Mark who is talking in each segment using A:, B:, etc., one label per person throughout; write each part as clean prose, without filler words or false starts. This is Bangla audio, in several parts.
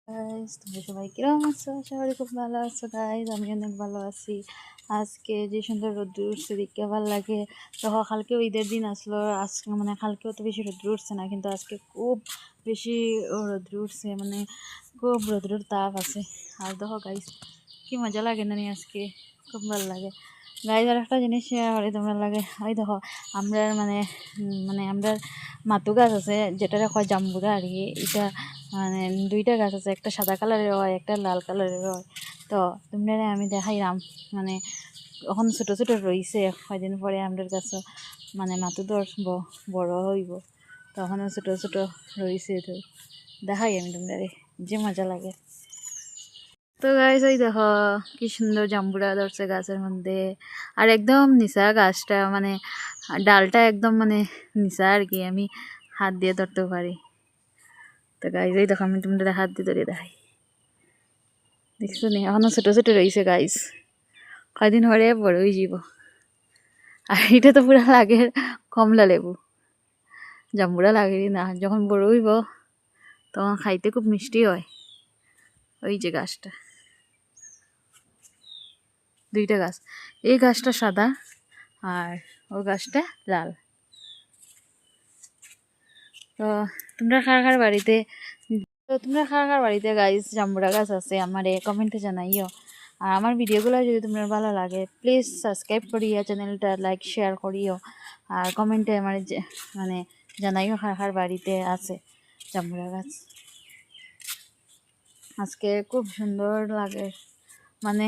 A: গাইস, তোমরা সবাই কিরকম আছো? আশা করি খুব ভালো আছো গাইস। আমি অনেক ভালো আছি। আজকে যে সুন্দর রোদ্র উঠছে দেখতে ভালো লাগে। তো কালকেও ঈদের দিন আসলো, আজকে মানে কালকেও তো বেশি রোদ্র উঠছে না, কিন্তু আজকে খুব বেশি রোদ্র উঠছে, মানে খুব রোদ্রের তাপ আছে। আর দেখো গাইস, কি মজা লাগে না আজকে, খুব ভালো লাগে গাইস। আর একটা জিনিস শেয়ার করি তোমরা লাগে, ওই দেখো আমরা মানে আমরা মাতু গাছ আছে, যেটা কয় জাম্বুরা আর কি। এটা মানে দুইটা গাছ আছে, একটা সাদা কালারের হয়, একটা লাল কালারের হয়। তো তোমরা আমি দেখাইলাম, মানে এখন ছোটো ছোটো রয়েছে, কয়দিন পরে আমাদের গাছও মানে মাতু ধরব, বড় হইব, তখনও ছোটো ছোটো রয়েছে। তো দেখাই আমি তোমরা, যে মজা লাগে। তো গাইস, ওই দেখো কি সুন্দর জাম্বুরা ধরছে গাছের মধ্যে। আর একদম নিচা গাছটা, মানে ডালটা একদম মানে নিচা আর কি, আমি হাত দিয়ে ধরতে পারি। তো গাইস, এই দেখো আমি তোমাদের হাত দিয়ে ধরে দেখাই, দেখছো নি এখনো ছোট ছোট রয়েছে গাইস, কয়দিন পরে বড় হয়ে যাব। আর এটা তো পুরা লাগে কমলা লেবু, জাম্বুরা লাগে না, যখন বড় হইব তখন খাইতে খুব মিষ্টি হয়। ওই যে গাছটা, দুইটা গাছ, এই গাছটা সাদা আর ওই গাছটা লাল। তো তোমরা কার বাড়িতে গাইস জাম্বুরা গাছ আছে আমার কমেন্টে জানাইও। আর আমার ভিডিওগুলো যদি তোমার ভালো লাগে প্লিজ সাবস্ক্রাইব করিও, চ্যানেলটা লাইক শেয়ার করিও। আর কমেন্টে আমার মানে জানাইও কার বাড়িতে আছে জাম্বুরা গাছ। আজকে খুব সুন্দর লাগে, মানে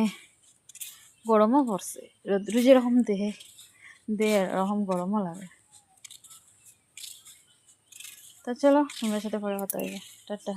A: গরমও পড়ছে, রোদ্র যেরকম দেহে এরকম গরমও লাগে। তো চলো তোমার সাথে পরে কথা হইবে, টাটা।